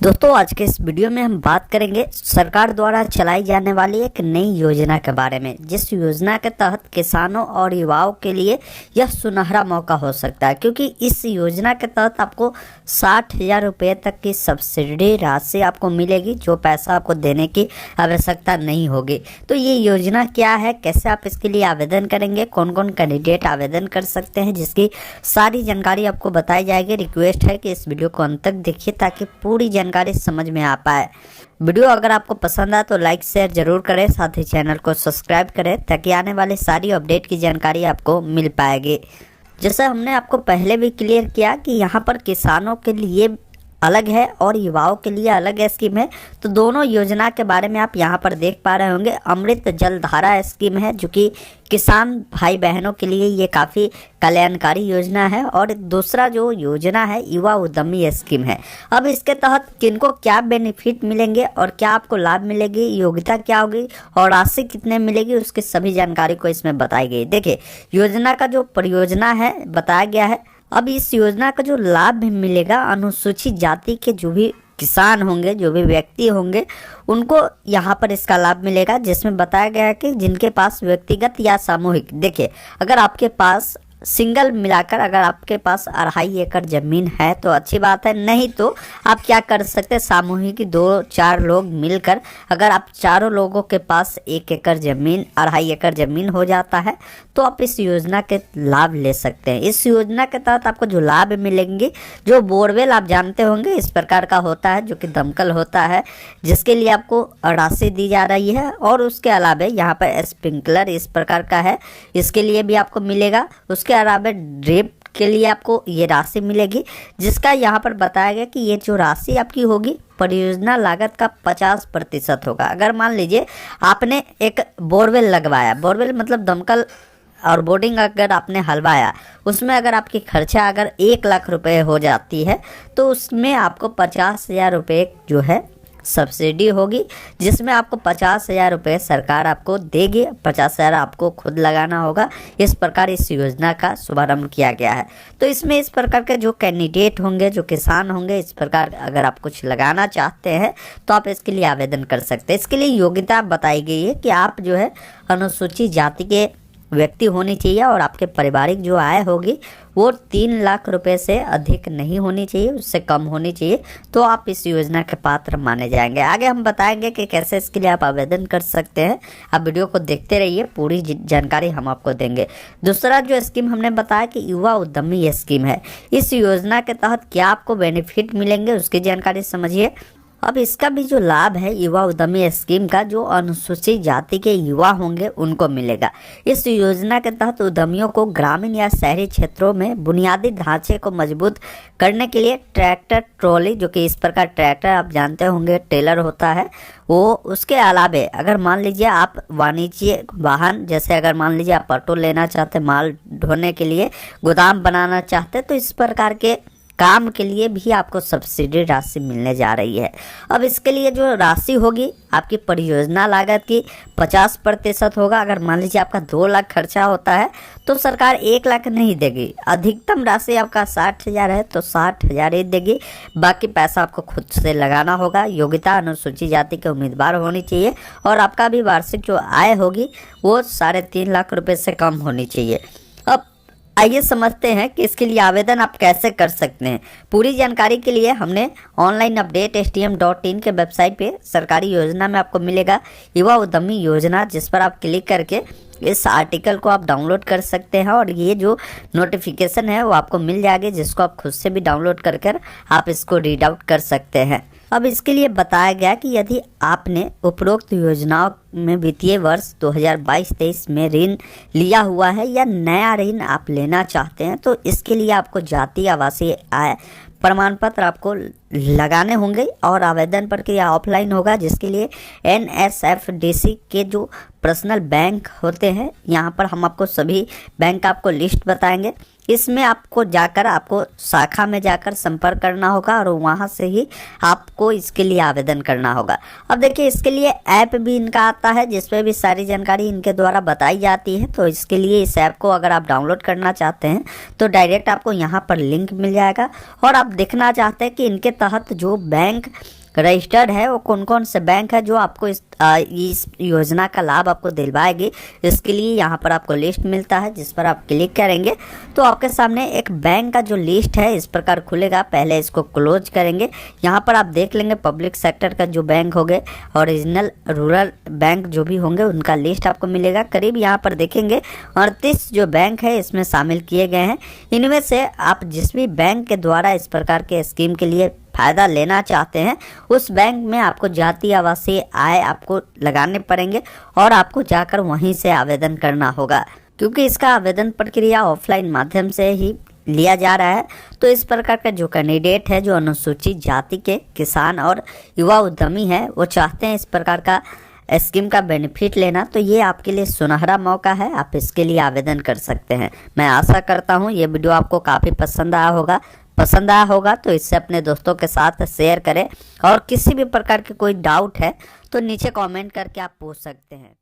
दोस्तों आज के इस वीडियो में हम बात करेंगे सरकार द्वारा चलाई जाने वाली एक नई योजना के बारे में, जिस योजना के तहत किसानों और युवाओं के लिए यह सुनहरा मौका हो सकता है, क्योंकि इस योजना के तहत आपको 60,000 रुपये तक की सब्सिडी राशि आपको मिलेगी, जो पैसा आपको देने की आवश्यकता नहीं होगी। तो ये योजना क्या है, कैसे आप इसके लिए आवेदन करेंगे, कौन कौन कैंडिडेट आवेदन कर सकते हैं, जिसकी सारी जानकारी आपको बताई जाएगी। रिक्वेस्ट है कि इस वीडियो को अंत तक देखिए ताकि पूरी जानकारी समझ में आ पाए। वीडियो अगर आपको पसंद आए तो लाइक शेयर जरूर करें, साथ ही चैनल को सब्सक्राइब करें ताकि आने वाली सारी अपडेट की जानकारी आपको मिल पाएगी। जैसे हमने आपको पहले भी क्लियर किया कि यहाँ पर किसानों के लिए अलग है और युवाओं के लिए अलग स्कीम है, तो दोनों योजना के बारे में आप यहाँ पर देख पा रहे होंगे। अमृत जल धारा स्कीम है जो कि किसान भाई बहनों के लिए ये काफ़ी कल्याणकारी योजना है, और दूसरा जो योजना है युवा उद्यमी स्कीम है। अब इसके तहत किनको क्या बेनिफिट मिलेंगे और क्या आपको लाभ मिलेगी, योग्यता क्या होगी और राशि कितने मिलेगी, उसकी सभी जानकारी को इसमें बताई गई। देखिए योजना का जो परियोजना है बताया गया है। अब इस योजना का जो लाभ भी मिलेगा, अनुसूचित जाति के जो भी किसान होंगे, जो भी व्यक्ति होंगे, उनको यहाँ पर इसका लाभ मिलेगा, जिसमें बताया गया है कि जिनके पास व्यक्तिगत या सामूहिक, देखिए अगर आपके पास सिंगल मिलाकर अगर आपके पास 2.5 एकड़ ज़मीन है तो अच्छी बात है, नहीं तो आप क्या कर सकते हैं, सामूहिक 2-4 लोग मिलकर, अगर आप चारों लोगों के पास 1 एकड़ ज़मीन 2.5 एकड़ ज़मीन हो जाता है तो आप इस योजना के लाभ ले सकते हैं। इस योजना के तहत आपको जो लाभ मिलेंगे, जो बोरवेल आप जानते होंगे इस प्रकार का होता है, जो कि दमकल होता है, जिसके लिए आपको राशि दी जा रही है, और उसके अलावा यहाँ पर स्प्रिंकलर इस प्रकार का है, इसके लिए भी आपको मिलेगा। उसके अलावा ड्रिप के लिए आपको ये राशि मिलेगी, जिसका यहाँ पर बताया गया कि ये जो राशि आपकी होगी परियोजना लागत का 50% होगा। अगर मान लीजिए आपने एक बोरवेल लगवाया, बोरवेल मतलब दमकल और बोर्डिंग अगर आपने हलवाया, उसमें अगर आपकी खर्चा अगर 1 लाख रुपए हो जाती है तो उसमें आपको 50,000 रुपये जो है सब्सिडी होगी, जिसमें आपको 50,000 रुपये सरकार आपको देगी, 50,000 आपको खुद लगाना होगा। इस प्रकार इस योजना का शुभारंभ किया गया है। तो इसमें इस प्रकार के जो कैंडिडेट होंगे, जो किसान होंगे, इस प्रकार अगर आप कुछ लगाना चाहते हैं तो आप इसके लिए आवेदन कर सकते हैं। इसके लिए योग्यता बताई गई है कि आप जो है अनुसूचित जाति के व्यक्ति होनी चाहिए और आपके पारिवारिक जो आय होगी वो 3 लाख रुपए से अधिक नहीं होनी चाहिए, उससे कम होनी चाहिए, तो आप इस योजना के पात्र माने जाएंगे। आगे हम बताएंगे कि कैसे इसके लिए आप आवेदन कर सकते हैं। आप वीडियो को देखते रहिए, पूरी जानकारी हम आपको देंगे। दूसरा जो स्कीम हमने बताया कि युवा उद्यमी स्कीम है, इस योजना के तहत क्या आपको बेनिफिट मिलेंगे उसकी जानकारी समझिए। अब इसका भी जो लाभ है युवा उद्यमी स्कीम का, जो अनुसूचित जाति के युवा होंगे उनको मिलेगा। इस योजना के तहत उद्यमियों को ग्रामीण या शहरी क्षेत्रों में बुनियादी ढांचे को मजबूत करने के लिए ट्रैक्टर ट्रॉली, जो कि इस प्रकार ट्रैक्टर आप जानते होंगे टेलर होता है वो, उसके अलावा अगर मान लीजिए आप वाणिज्य वाहन, जैसे अगर मान लीजिए आप ऑटो लेना चाहते, माल ढोने के लिए गोदाम बनाना चाहते, तो इस प्रकार के काम के लिए भी आपको सब्सिडी राशि मिलने जा रही है। अब इसके लिए जो राशि होगी आपकी परियोजना लागत की 50% होगा। अगर मान लीजिए आपका 2 लाख खर्चा होता है तो सरकार 1 लाख नहीं देगी, अधिकतम राशि आपका 60,000 है तो 60,000 ही देगी, बाकी पैसा आपको खुद से लगाना होगा। योग्यता अनुसूचित जाति के उम्मीदवार होनी चाहिए और आपका भी वार्षिक जो आय होगी वो 3.5 लाख रुपए से कम होनी चाहिए। अब आइए समझते हैं कि इसके लिए आवेदन आप कैसे कर सकते हैं। पूरी जानकारी के लिए हमने ऑनलाइन अपडेट stm.in के वेबसाइट पे सरकारी योजना में आपको मिलेगा युवा उद्यमी योजना, जिस पर आप क्लिक करके इस आर्टिकल को आप डाउनलोड कर सकते हैं, और ये जो नोटिफिकेशन है वो आपको मिल जाएगी, जिसको आप खुद से भी डाउनलोड कर आप इसको रीड आउट कर सकते हैं। अब इसके लिए बताया गया कि यदि आपने उपरोक्त योजनाओं में वित्तीय वर्ष 2022-23 में ऋण लिया हुआ है या नया ऋण आप लेना चाहते हैं तो इसके लिए आपको जातीय आवासीय आय प्रमाण पत्र आपको लगाने होंगे, और आवेदन प्रक्रिया ऑफलाइन होगा, जिसके लिए NSFDC के जो पर्सनल बैंक होते हैं, यहाँ पर हम आपको सभी बैंक आपको लिस्ट बताएंगे। इसमें आपको जाकर आपको शाखा में जाकर संपर्क करना होगा और वहाँ से ही आपको इसके लिए आवेदन करना होगा। अब देखिए इसके लिए ऐप भी इनका आता है जिसपे भी सारी जानकारी इनके द्वारा बताई जाती है। तो इसके लिए इस ऐप को अगर आप डाउनलोड करना चाहते हैं तो डायरेक्ट आपको यहाँ पर लिंक मिल जाएगा और आप देखना चाहते हैं कि इनके तहत जो बैंक रजिस्टर्ड है वो कौन कौन से बैंक है जो आपको इस योजना का लाभ आपको दिलवाएगी। इसके लिए यहाँ पर आपको लिस्ट मिलता है, जिस पर आप क्लिक करेंगे तो आपके सामने एक बैंक का जो लिस्ट है इस प्रकार खुलेगा। पहले इसको क्लोज करेंगे। यहाँ पर आप देख लेंगे पब्लिक सेक्टर का जो बैंक हो गए, ओरिजिनल रूरल बैंक जो भी होंगे उनका लिस्ट आपको मिलेगा। करीब यहाँ पर देखेंगे 38 जो बैंक है इसमें शामिल किए गए हैं। इनमें से आप जिस भी बैंक के द्वारा इस प्रकार के स्कीम के लिए फ़ायदा लेना चाहते हैं उस बैंक में आपको जातीय आवासीय आय आपको लगाने पड़ेंगे और आपको जाकर वहीं से आवेदन करना होगा, क्योंकि इसका आवेदन प्रक्रिया ऑफलाइन माध्यम से ही लिया जा रहा है। तो इस प्रकार का जो कैंडिडेट है जो अनुसूचित जाति के किसान और युवा उद्यमी है वो चाहते हैं इस प्रकार का स्कीम का बेनिफिट लेना, तो ये आपके लिए सुनहरा मौका है, आप इसके लिए आवेदन कर सकते हैं। मैं आशा करता हूँ ये वीडियो आपको काफ़ी पसंद आया होगा तो इससे अपने दोस्तों के साथ शेयर करें और किसी भी प्रकार के कोई डाउट है तो नीचे कमेंट करके आप पूछ सकते हैं।